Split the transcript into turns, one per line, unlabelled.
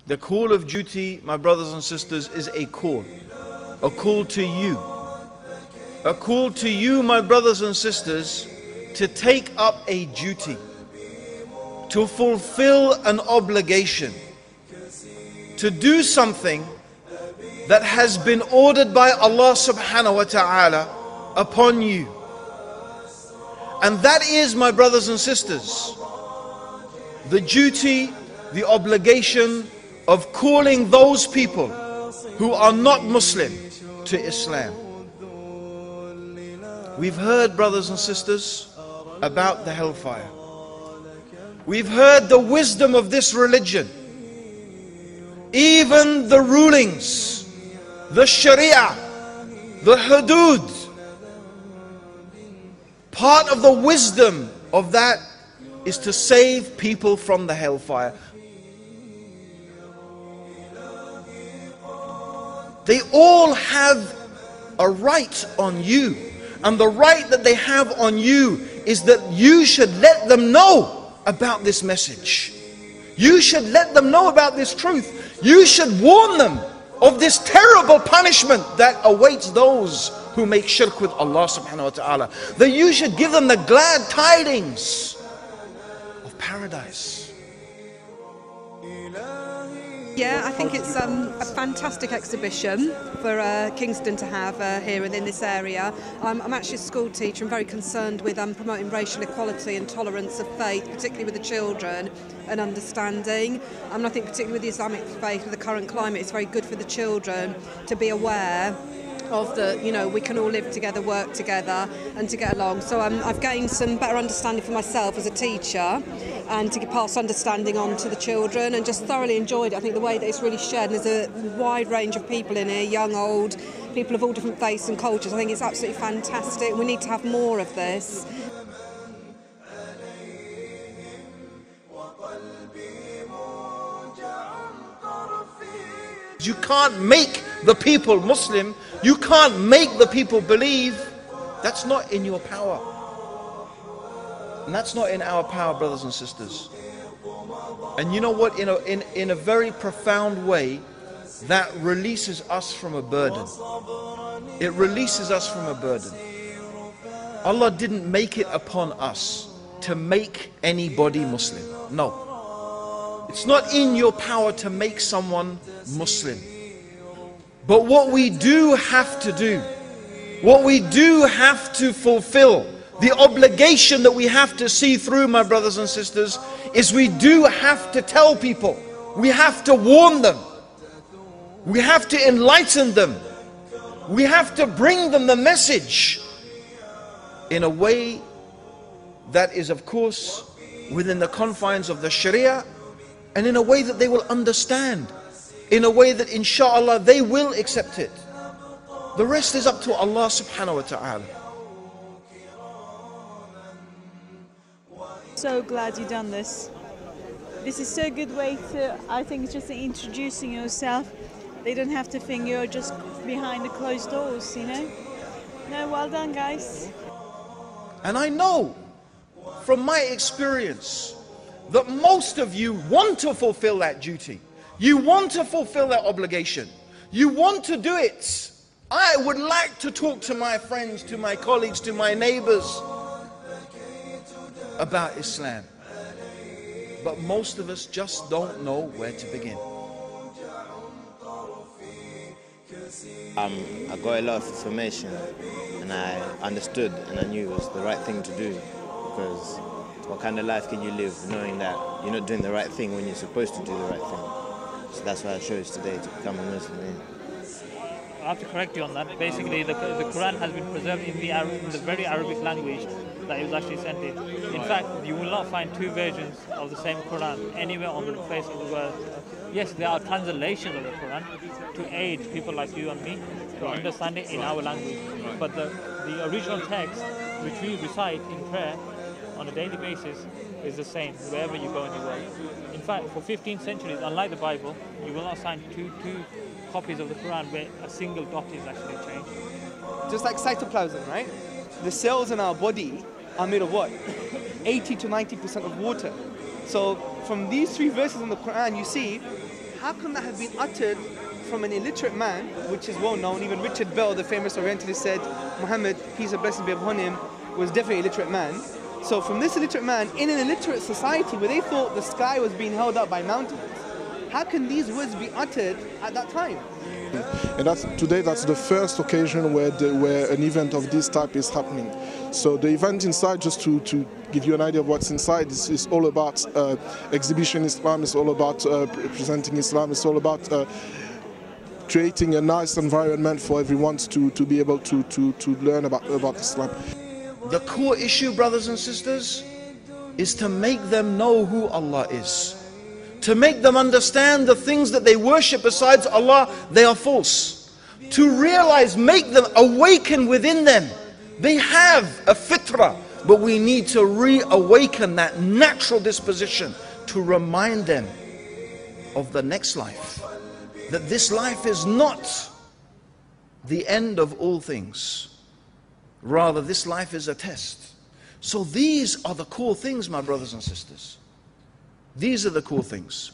The call of duty, my brothers and sisters, is a call to you. A call to you, my brothers and sisters, to take up a duty, to fulfill an obligation, to do something that has been ordered by Allah subhanahu wa ta'ala upon you. And that is, my brothers and sisters, the duty, the obligation of calling those people who are not Muslim to Islam. We've heard, brothers and sisters, about the hellfire. We've heard the wisdom of this religion. Even the rulings, the Sharia, the Hudud. Part of the wisdom of that is to save people from the hellfire. They all have a right on you. And the right that they have on you is that you should let them know about this message. You should let them know about this truth. You should warn them of this terrible punishment that awaits those who make shirk with Allah subhanahu wa ta'ala. That you should give them the glad tidings of paradise.
Yeah, I think it's a fantastic exhibition for Kingston to have here within this area. I'm actually a school teacher and very concerned with promoting racial equality and tolerance of faith, particularly with the children, and understanding. I think particularly with the Islamic faith, with the current climate, it's very good for the children to be aware of the, we can all live together, work together and to get along. So I've gained some better understanding for myself as a teacher and to pass understanding on to the children, and just thoroughly enjoyed it. I think the way that it's really shared, and there's a wide range of people in here, young, old, people of all different faiths and cultures. I think it's absolutely fantastic. We need to have more of this.
You can't make the people Muslim. You can't make the people believe. That's not in your power. And that's not in our power, brothers and sisters. And you know what? In a very profound way, that releases us from a burden. It releases us from a burden. Allah didn't make it upon us to make anybody Muslim. No. It's not in your power to make someone Muslim. But what we do have to do, what we do have to fulfill, the obligation that we have to see through, my brothers and sisters, is we do have to tell people. We have to warn them. We have to enlighten them. We have to bring them the message in a way that is, of course, within the confines of the Sharia, and in a way that they will understand, in a way that inshallah they will accept it. The rest is up to Allah subhanahu wa ta'ala.
So glad you've done this. This is so good way to, I think it's just introducing yourself. They don't have to think you're just behind the closed doors, No, well done, guys.
And I know from my experience that most of you want to fulfill that duty. You want to fulfill that obligation. You want to do it. I would like to talk to my friends, to my colleagues, to my neighbors about Islam. But most of us just don't know where to begin.
I got a lot of information and I understood and I knew it was the right thing to do, because what kind of life can you live knowing that you're not doing the right thing when you're supposed to do the right thing? So that's why I chose today to become a Muslim.
I have to correct you on that. Basically, the Quran has been preserved in the very Arabic language that it was actually sent in. In fact, you will not find two versions of the same Quran anywhere on the face of the world. Yes, there are translations of the Quran to aid people like you and me to understand it in our language. But the original text, which we recite in prayer on a daily basis, is the same wherever you go in the world. In fact, for 15 centuries, unlike the Bible, you will not find two copies of the Quran where a single dot is actually changed.
Just like cytoplasm, right? The cells in our body are made of what? 80 to 90% of water. So from these three verses in the Quran, you see how can that have been uttered from an illiterate man, which is well known? Even Richard Bell, the famous Orientalist, said Muhammad, peace and blessings be upon him, was definitely an illiterate man. So from this illiterate man, in an illiterate society where they thought the sky was being held up by mountains, how can these words be uttered at that time?
And today that's the first occasion where an event of this type is happening. So the event inside, just to give you an idea of what's inside, is all about exhibition Islam, it's all about presenting Islam, it's all about creating a nice environment for everyone to be able to learn about Islam.
The core issue, brothers and sisters, is to make them know who Allah is. To make them understand the things that they worship besides Allah, they are false. To realize, make them awaken within them. They have a fitrah, but we need to reawaken that natural disposition to remind them of the next life. That this life is not the end of all things. Rather, this life is a test. So these are the core things, my brothers and sisters. These are the core things.